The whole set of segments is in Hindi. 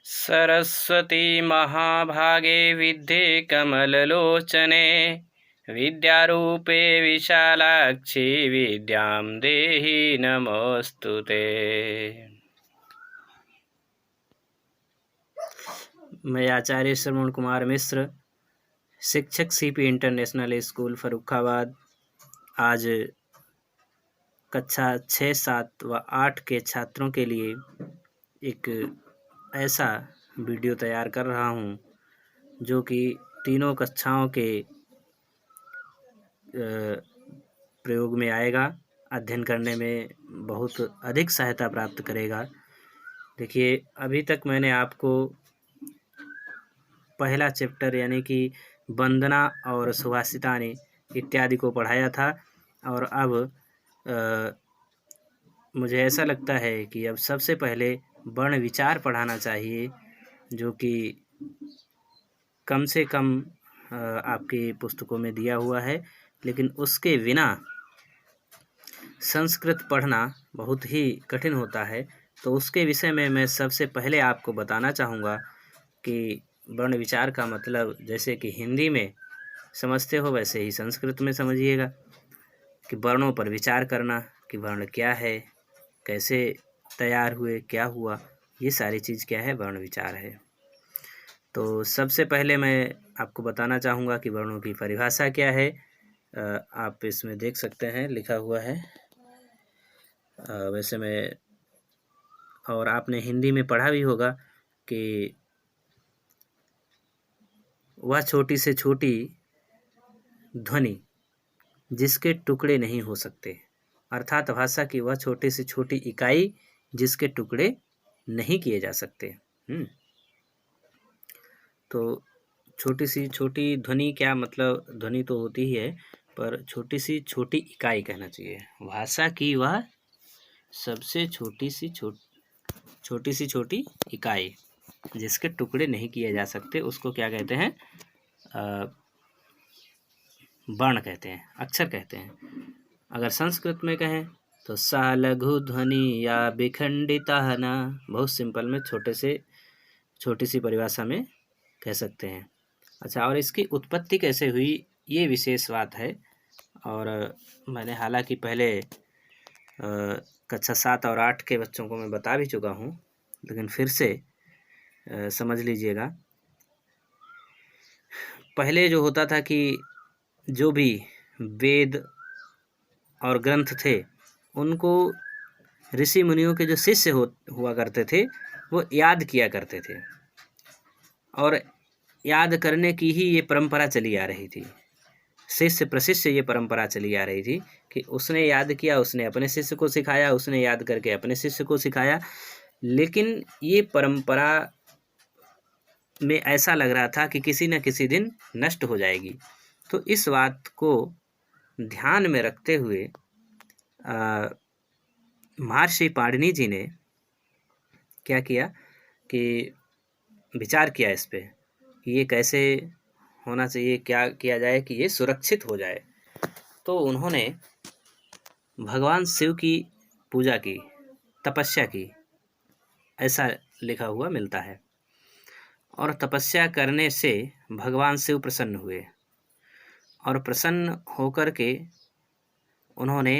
सरस्वती महाभागे विद्ये कमललोचने विद्यारूपे विशालाक्षी विद्यां देहि नमोस्तुते। मैं आचार्य श्रवण कुमार मिश्र, शिक्षक सीपी इंटरनेशनल स्कूल फर्रुखाबाद, आज कक्षा 6, 7 व 8 के छात्रों के लिए एक ऐसा वीडियो तैयार कर रहा हूं जो कि तीनों कक्षाओं के प्रयोग में आएगा, अध्ययन करने में बहुत अधिक सहायता प्राप्त करेगा। देखिए, अभी तक मैंने आपको पहला चैप्टर यानी कि वंदना और सुभाषितानि इत्यादि को पढ़ाया था और अब मुझे ऐसा लगता है कि अब सबसे पहले वर्ण विचार पढ़ाना चाहिए, जो कि कम से कम आपकी पुस्तकों में दिया हुआ है, लेकिन उसके बिना संस्कृत पढ़ना बहुत ही कठिन होता है। तो उसके विषय में मैं सबसे पहले आपको बताना चाहूँगा कि वर्ण विचार का मतलब जैसे कि हिंदी में समझते हो वैसे ही संस्कृत में समझिएगा, कि वर्णों पर विचार करना कि वर्ण क्या है, कैसे तैयार हुए, क्या हुआ, ये सारी चीज़ क्या है, वर्ण विचार है। तो सबसे पहले मैं आपको बताना चाहूँगा कि वर्णों की परिभाषा क्या है। आप इसमें देख सकते हैं लिखा हुआ है। वैसे मैं और आपने हिंदी में पढ़ा भी होगा कि वह छोटी से छोटी ध्वनि जिसके टुकड़े नहीं हो सकते, अर्थात भाषा की वह छोटी से छोटी इकाई जिसके टुकड़े नहीं किए जा सकते। तो छोटी सी छोटी ध्वनि क्या मतलब, ध्वनि तो होती ही है पर छोटी सी छोटी इकाई कहना चाहिए। भाषा की वह सबसे छोटी सी छोटी इकाई जिसके टुकड़े नहीं किए जा सकते, उसको क्या कहते हैं, वर्ण कहते हैं, अक्षर कहते हैं। अगर संस्कृत में कहें तो सा लघु ध्वनि या विखंडिता न, बहुत सिंपल में छोटी सी परिभाषा में कह सकते हैं। अच्छा, और इसकी उत्पत्ति कैसे हुई ये विशेष बात है, और मैंने हालांकि पहले कक्षा 7 और 8 के बच्चों को मैं बता भी चुका हूँ, लेकिन फिर से समझ लीजिएगा। पहले जो होता था कि जो भी वेद और ग्रंथ थे उनको ऋषि मुनियों के जो शिष्य हुआ करते थे वो याद किया करते थे, और याद करने की ही ये परंपरा चली आ रही थी। शिष्य प्रशिष्य ये परंपरा चली आ रही थी कि उसने याद किया, उसने अपने शिष्य को सिखाया, उसने याद करके अपने शिष्य को सिखाया। लेकिन ये परंपरा में ऐसा लग रहा था कि किसी न किसी दिन नष्ट हो जाएगी। तो इस बात को ध्यान में रखते हुए महर्षि पाणिनि जी ने क्या किया कि विचार किया इस पे कि ये कैसे होना चाहिए, क्या किया जाए कि ये सुरक्षित हो जाए। तो उन्होंने भगवान शिव की पूजा की, तपस्या की, ऐसा लिखा हुआ मिलता है। और तपस्या करने से भगवान शिव प्रसन्न हुए, और प्रसन्न होकर के उन्होंने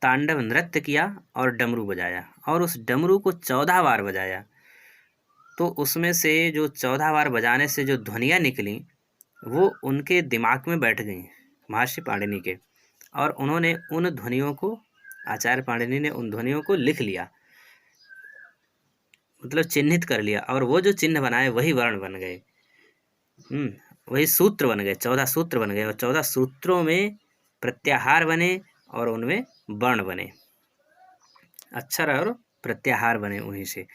तांडव नृत्य किया और डमरू बजाया, और उस डमरू को 14 बार बजाया। तो उसमें से जो 14 बार बजाने से जो ध्वनियाँ निकली वो उनके दिमाग में बैठ गई, महर्षि पाणिनि के, और उन्होंने उन ध्वनियों को, आचार्य पाणिनि ने उन ध्वनियों को लिख लिया, मतलब चिन्हित कर लिया, और वो जो चिन्ह बनाए वही वर्ण बन गए। वही सूत्र बन गए, 14 सूत्र बन गए, और 14 सूत्रों में प्रत्याहार बने और उनमें वर्ण बने, अक्षर और प्रत्याहार बने उन्हीं से।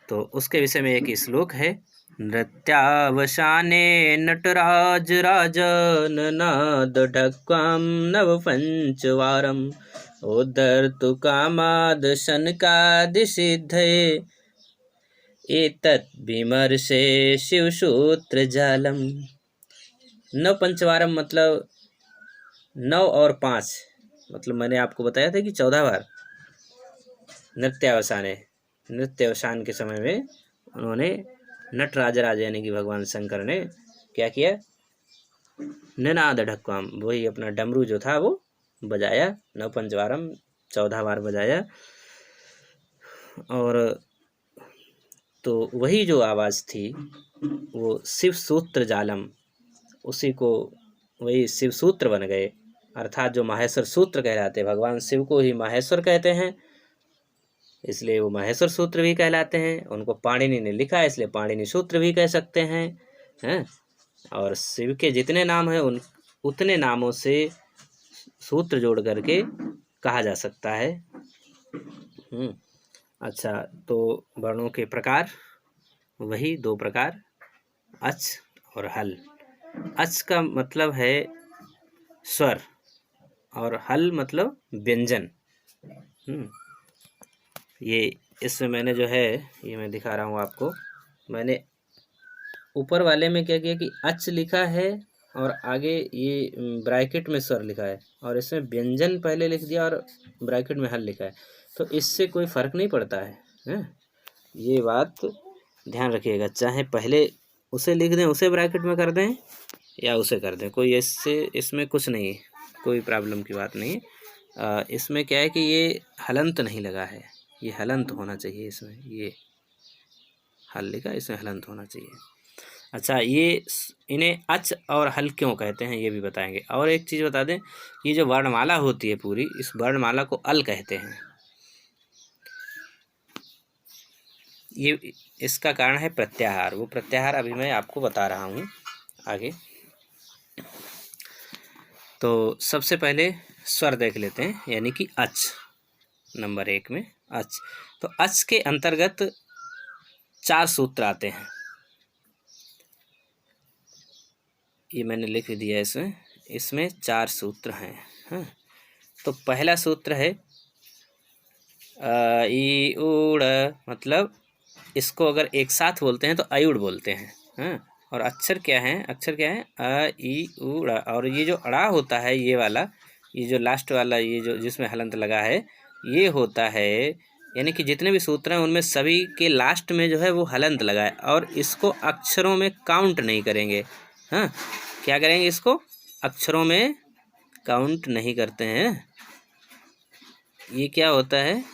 तो उसके विषय में एक श्लोक है, नृत्यावसाने नटराज राजन नाद ढक्वाम नव पंचवारम उदर्तु कामाद शनकादि सिद्धे एतत् विमर्शे शिवसूत्र जालम। नव पंचवारम मतलब 9 और 5, मतलब मैंने आपको बताया था कि 14 बार नृत्यावसाने, नृत्यावसान के समय में उन्होंने नटराज राजा यानी कि भगवान शंकर ने क्या किया, निनाद ढक्वाम, वही अपना डमरू जो था वो बजाया, नवपंचवारम 14 बार बजाया। और तो वही जो आवाज़ थी वो शिव सूत्र जालम, उसी को वही शिव सूत्र बन गए, अर्थात जो माहेश्वर सूत्र कहलाते, भगवान शिव को ही माहेश्वर कहते हैं, इसलिए वो माहेश्वर सूत्र भी कहलाते हैं। उनको पाणिनि ने लिखा है, इसलिए पाणिनि सूत्र भी कह सकते हैं। और शिव के जितने नाम हैं उन उतने नामों से सूत्र जोड़ करके कहा जा सकता है। अच्छा, तो वर्णों के प्रकार वही 2 प्रकार, अच और हल। अच का मतलब है स्वर और हल मतलब व्यंजन। ये इसमें मैंने जो है ये मैं दिखा रहा हूँ आपको, मैंने ऊपर वाले में क्या किया कि अच लिखा है और आगे ये ब्रैकेट में स्वर लिखा है, और इसमें व्यंजन पहले लिख दिया और ब्रैकेट में हल लिखा है, तो इससे कोई फ़र्क नहीं पड़ता है। ये बात ध्यान रखिएगा, चाहे पहले उसे लिख दें, उसे ब्रैकेट में कर दें या उसे कर दें, कोई इसमें कुछ नहीं, कोई प्रॉब्लम की बात नहीं। इसमें क्या है कि ये हलंत नहीं लगा है, ये हलंत होना चाहिए, इसमें ये हल लिखा, इसमें हलंत होना चाहिए। अच्छा, ये इन्हें अच और हल क्यों कहते हैं ये भी बताएंगे। और एक चीज़ बता दें, ये जो वर्णमाला होती है पूरी, इस वर्णमाला को अल कहते हैं। ये इसका कारण है प्रत्याहार, वो प्रत्याहार अभी मैं आपको बता रहा हूँ आगे। तो सबसे पहले स्वर देख लेते हैं, यानी कि अच, नंबर 1 में अच। तो अच के अंतर्गत 4 सूत्र आते हैं, ये मैंने लिख दिया इसमें 4 सूत्र हैं। तो पहला सूत्र है ई उड़, मतलब इसको अगर एक साथ बोलते हैं तो अयुड़ बोलते हैं। और अक्षर क्या है अ ई उड़, और ये जो अड़ा होता है ये वाला, ये जो लास्ट वाला, ये जो जिसमें हलंत लगा है, ये होता है, यानी कि जितने भी सूत्र हैं उनमें सभी के लास्ट में जो है वो हलंत लगा है, और इसको अक्षरों में काउंट नहीं करेंगे। क्या करेंगे, इसको अक्षरों में काउंट नहीं करते हैं। ये क्या होता है,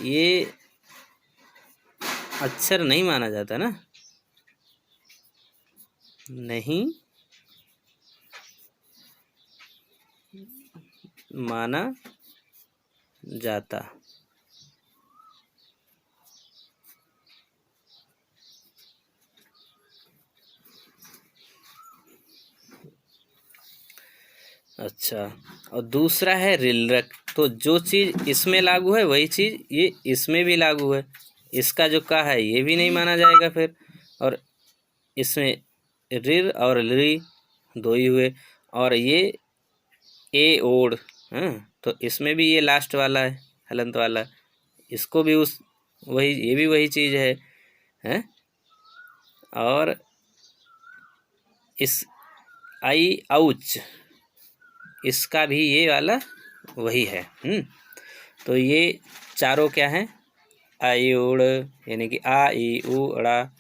ये अक्षर नहीं माना जाता ना, नहीं माना जाता। अच्छा, और दूसरा है रिलरक, तो जो चीज़ इसमें लागू है वही चीज़ ये इसमें भी लागू है। इसका जो का है ये भी नहीं माना जाएगा फिर, और इसमें रिर और ली 2 ही हुए, और ये ए ओड़, तो इसमें भी ये लास्ट वाला है, हलंत वाला, इसको भी वही, ये भी वही चीज़ है। और इस आई औच, इसका भी ये वाला वही है। तो ये चारों क्या हैं, आई उड़, यानी कि आ ई उ अड़ा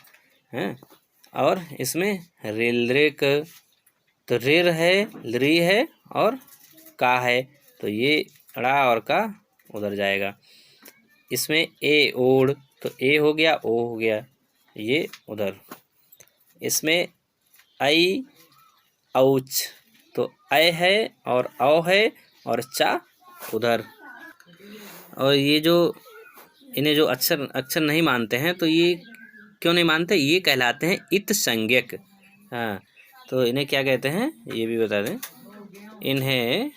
हैं। और इसमें रिलरिक, तो रिर है, लरी है और का है, तो ये अड़ा और का उधर जाएगा। इसमें ए ओड़, तो ए हो गया, ओ हो गया, ये उधर। इसमें आई औच, तो ऐ है और औ है और चा उधर। और ये जो इन्हें जो अक्षर नहीं मानते हैं, तो ये क्यों नहीं मानते, ये कहलाते हैं इत संज्ञक। तो इन्हें क्या कहते हैं ये भी बता दें, इन्हें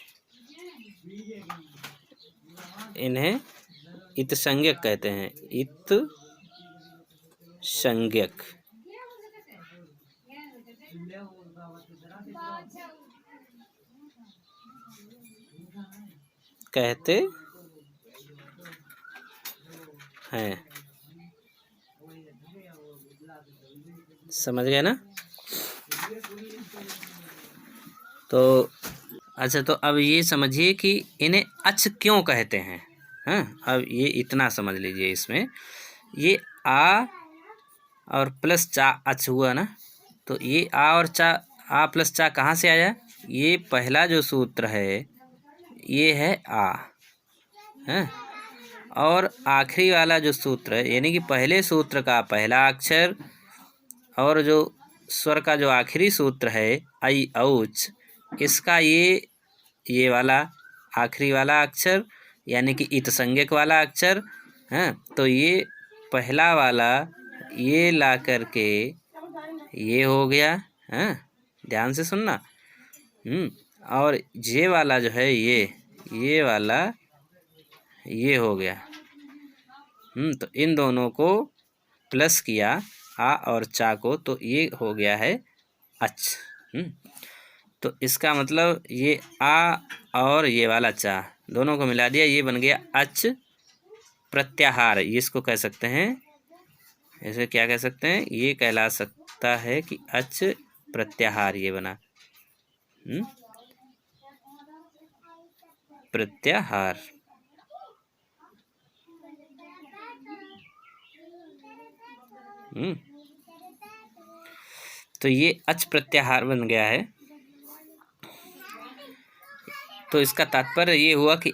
इत संज्ञक कहते हैं, इत संज्ञक कहते हैं। समझ गए ना। तो अच्छा, तो अब ये समझिए कि इन्हें अच क्यों कहते हैं। हाँ, अब ये इतना समझ लीजिए, इसमें ये आ और प्लस चा अच हुआ ना, तो ये आ और चा, आ प्लस चा कहाँ से आया? ये पहला जो सूत्र है ये है आ, है, और आखिरी वाला जो सूत्र है, यानी कि पहले सूत्र का पहला अक्षर और जो स्वर का जो आखिरी सूत्र है आई औच, इसका ये वाला आखिरी वाला अक्षर यानी कि इत संज्ञक वाला अक्षर है, तो ये पहला वाला ये ला करके ये हो गया है, ध्यान से सुनना। और ये वाला जो है ये वाला ये हो गया। तो इन दोनों को प्लस किया आ और चा को, तो ये हो गया है अच। तो इसका मतलब ये आ और ये वाला चा दोनों को मिला दिया, ये बन गया अच प्रत्याहार। इसको कह सकते हैं, इसे क्या कह सकते हैं, ये कहला सकता है कि अच प्रत्याहार ये बना, प्रत्याहार। तो ये अच प्रत्याहार बन गया है। तो इसका तात्पर्य ये हुआ कि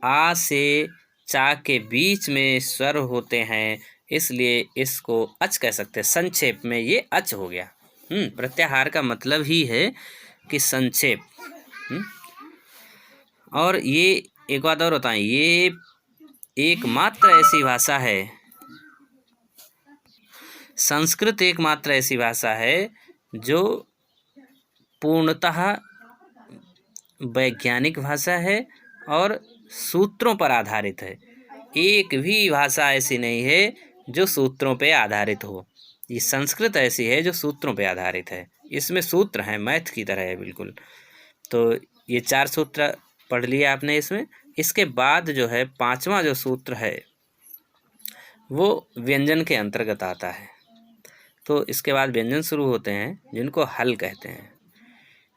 आ से चा के बीच में स्वर होते हैं, इसलिए इसको अच कह सकते हैं। संक्षेप में ये अच हो गया। प्रत्याहार का मतलब ही है कि संक्षेप। और ये एक बात और बताएं, ये एकमात्र ऐसी भाषा है, संस्कृत एकमात्र ऐसी भाषा है जो पूर्णतः वैज्ञानिक भाषा है और सूत्रों पर आधारित है। एक भी भाषा ऐसी नहीं है जो सूत्रों पे आधारित हो। ये संस्कृत ऐसी है जो सूत्रों पे आधारित है। इसमें सूत्र हैं, मैथ की तरह है बिल्कुल। तो ये 4 सूत्र पढ़ लिया आपने इसमें। इसके बाद जो है 5वां जो सूत्र है वो व्यंजन के अंतर्गत आता है। तो इसके बाद व्यंजन शुरू होते हैं जिनको हल कहते हैं।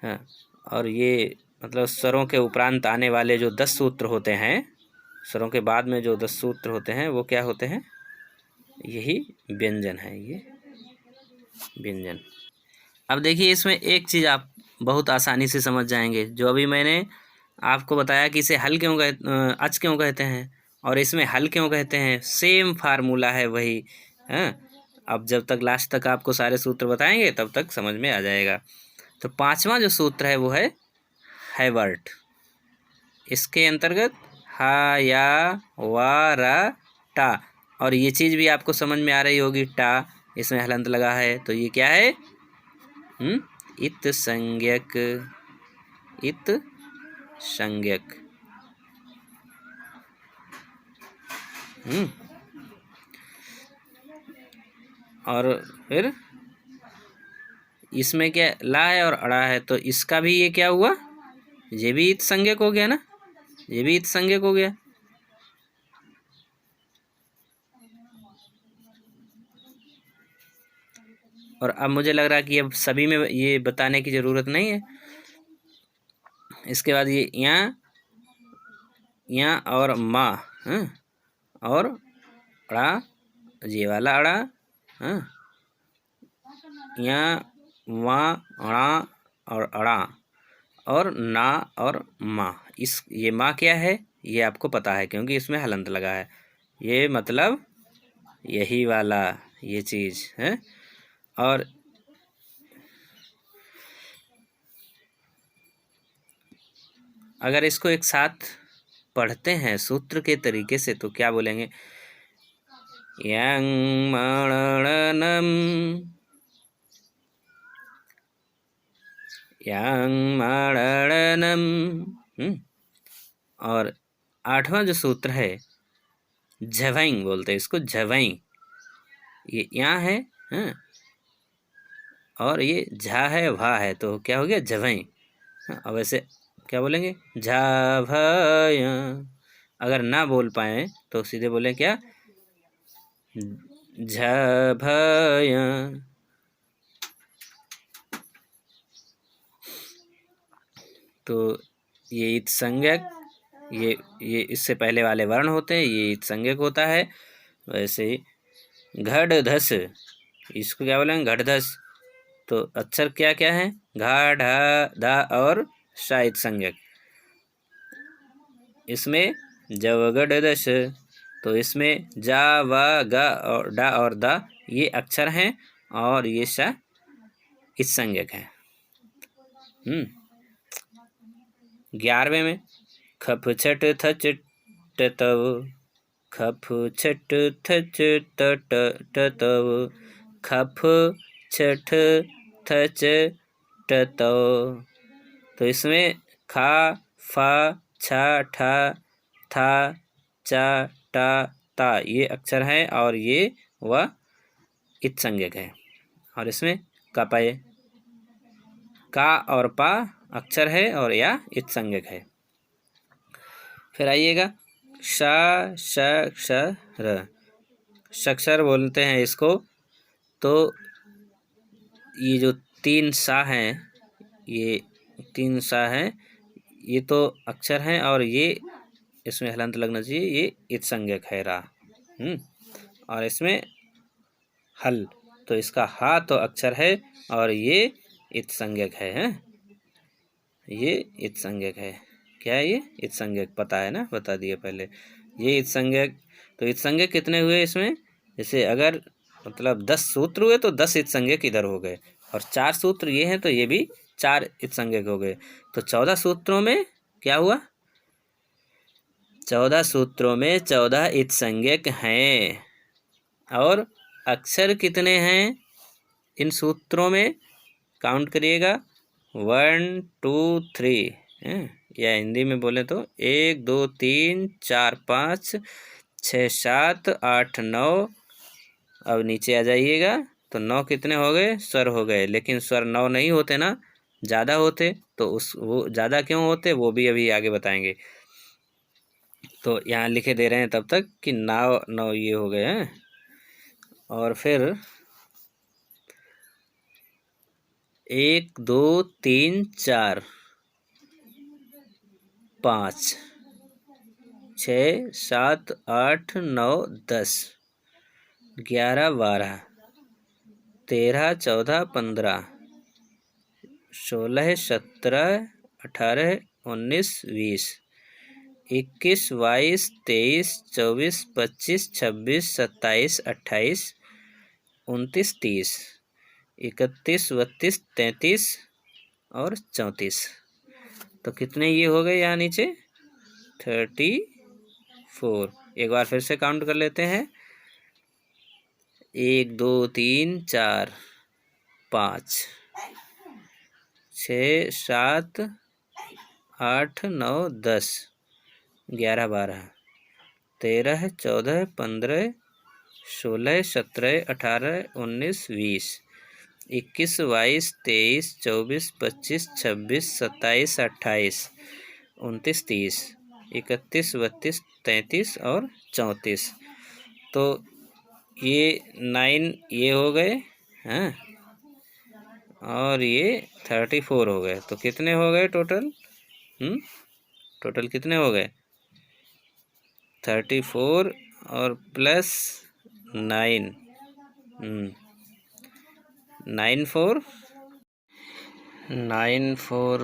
हाँ, और ये मतलब स्वरों के उपरांत आने वाले जो 10 सूत्र होते हैं, स्वरों के बाद में जो 10 सूत्र होते हैं वो क्या होते हैं? यही व्यंजन है, ये व्यंजन। अब देखिए इसमें एक चीज़ आप बहुत आसानी से समझ जाएंगे, जो अभी मैंने आपको बताया कि इसे हल क्यों अच क्यों कहते हैं और इसमें हल क्यों कहते हैं, सेम फार्मूला है वही। हाँ, अब जब तक लास्ट तक आपको सारे सूत्र बताएंगे तब तक समझ में आ जाएगा। तो 5वां जो सूत्र है वो है हैवर्ट। इसके अंतर्गत हा या वा रा टा, और ये चीज़ भी आपको समझ में आ रही होगी, टा इसमें हलंत लगा है, तो ये क्या है? इत संज्ञक, इत संज्ञक। और फिर इसमें क्या ला है और अड़ा है, तो इसका भी ये क्या हुआ? ये भी इत संज्ञक हो गया ना, ये भी इत संज्ञक हो गया। और अब मुझे लग रहा है कि अब सभी में ये बताने की ज़रूरत नहीं है। इसके बाद ये यहाँ और माँ, और अड़ा, ये वाला अड़ा, यहाँ वहाँ अड़ा और अड़ा, और ना और माँ। ये माँ क्या है ये आपको पता है क्योंकि इसमें हलंत लगा है। ये मतलब यही वाला ये चीज़ है। और अगर इसको एक साथ पढ़ते हैं सूत्र के तरीके से तो क्या बोलेंगे? यंग मणनम, यंग मणनम। और 8वां जो सूत्र है झवैंग बोलते हैं इसको, झवैंग। ये यहाँ है, और ये झा है भा है, तो क्या हो गया? झवैंग। अब ऐसे क्या बोलेंगे? झभय। अगर ना बोल पाए तो सीधे बोले क्या? झभय। तो ये इत संज्ञक ये इससे पहले वाले वर्ण होते हैं, ये इत संज्ञक होता है। वैसे ही घड़ धस, इसको क्या बोलेंगे? घड़धस। तो अक्षर क्या क्या है? घा, ढा, धा और सा इत संज्ञक। इसमें जवगढ़ दश, तो इसमें जा, व, ग और डा और दा ये अक्षर हैं और ये सा इत संज्ञक है। 11वें में खप छट थच टतव, खप छट थच टतव, खप छठ थच टतव। तो इसमें खा, फा, छा, ठा, था, चा, टा, ता ये अक्षर है और ये वह इत संज्ञक है। और इसमें कपय, का और पा अक्षर है और या इत संज्ञक है। फिर आइएगा श, श, क्ष, र, शक्षर बोलते हैं इसको। तो ये जो 3 सा हैं, ये 3 सा हैं, ये तो अक्षर हैं और ये इसमें हलंत लगना चाहिए, ये इत संज्ञक है रा। और इसमें हल, तो इसका हा तो अक्षर है और ये इत संज्ञक है, ये इत संज्ञक है। क्या है ये? इत संज्ञक। पता है ना, बता दिए पहले। ये इत संज्ञक। तो इत संज्ञक कितने हुए इसमें? जैसे अगर मतलब 10 सूत्र हुए तो 10 इत संज्ञक इधर हो गए, और 4 सूत्र ये हैं तो ये भी 4 इत संज्ञक हो गए। तो 14 सूत्रों में क्या हुआ? 14 सूत्रों में 14 इत संज्ञक हैं। और अक्षर कितने हैं इन सूत्रों में? काउंट करिएगा, 1 2 3, या हिंदी में बोले तो 1 2 3 4 5 6 7 8 9। अब नीचे आ जाइएगा तो 9 कितने हो गए? स्वर हो गए। लेकिन स्वर 9 नहीं होते ना, ज़्यादा होते। तो वो ज़्यादा क्यों होते वो भी अभी आगे बताएंगे। तो यहाँ लिखे दे रहे हैं तब तक कि 9 ये हो गए हैं। और फिर 1 2 3 4 5 6 7 8 9 10 11 12 13 14 15 16 17 18 19 20 21 22 23 24 25 26 27 28 29 30 31 32 33 और 34। तो कितने ये हो गए यहाँ नीचे? 34। एक बार फिर से काउंट कर लेते हैं। 1 2 3 4 5 6 7 8 9 10 11 12 13 14 15 16 17 18 19 20 21 22 23 24 25 26 27 28 29 30 31 32 33 और 34। तो ये 9 ये हो गए हैं और ये 34 हो गए। तो कितने हो गए टोटल? टोटल कितने हो गए? 34 और प्लस 9, 9 4 9 4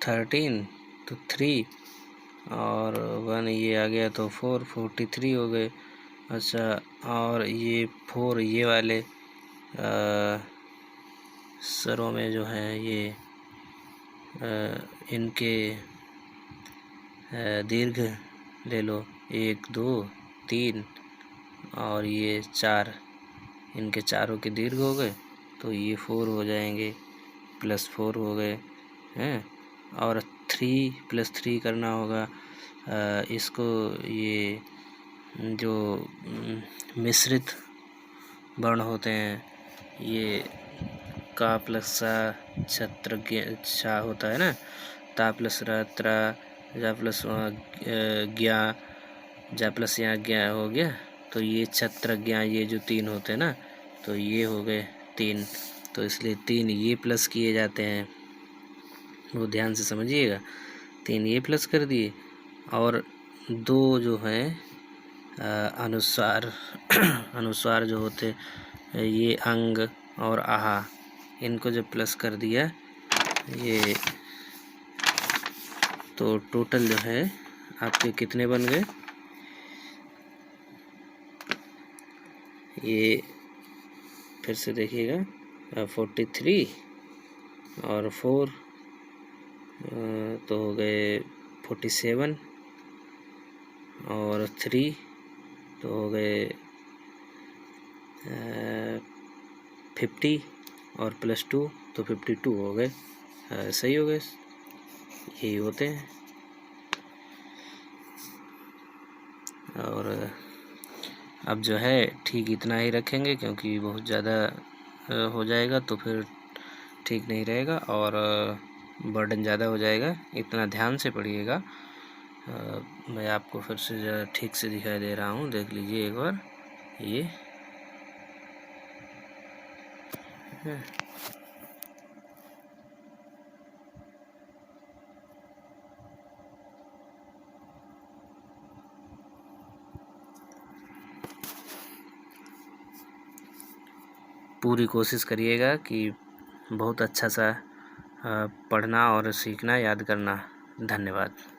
13 तो 3 और 1 ये आ गया तो 4 43 हो गए। अच्छा, और ये 4 ये वाले सरों में जो है ये इनके दीर्घ ले लो, 1 2 3 और ये 4, इनके चारों के दीर्घ हो गए। तो ये 4 हो जाएंगे, प्लस 4 हो गए हैं। और 3 + 3 करना होगा। इसको ये जो मिश्रित वर्ण होते हैं, ये का प्लस सा छत्र छा होता है ना, ता प्लस रा त्रा, जा प्लस ज्ञा, जा प्लस यहाँ ज्ञा हो गया। तो ये छत्र ज्ञा ये जो 3 होते हैं ना, तो ये हो गए 3। तो इसलिए 3 ये प्लस किए जाते हैं, वो ध्यान से समझिएगा। 3 ये प्लस कर दिए, और 2 जो है अनुस्वार अनुस्वार जो होते ये अंग और आहा, इनको जब प्लस कर दिया ये, तो टोटल जो है आपके कितने बन गए, ये फिर से देखिएगा 43 और 4 तो हो गए 47 और 3 तो हो गए 50 और +2 तो 52 हो गए। सही हो गए, यही होते हैं। और अब जो है ठीक इतना ही रखेंगे, क्योंकि बहुत ज़्यादा हो जाएगा तो फिर ठीक नहीं रहेगा और बर्डन ज़्यादा हो जाएगा। इतना ध्यान से पढ़िएगा। मैं आपको फिर से ज़रा ठीक से दिखाई दे रहा हूँ, देख लीजिए एक बार ये पूरी कोशिश करिएगा कि बहुत अच्छा सा पढ़ना और सीखना, याद करना। धन्यवाद।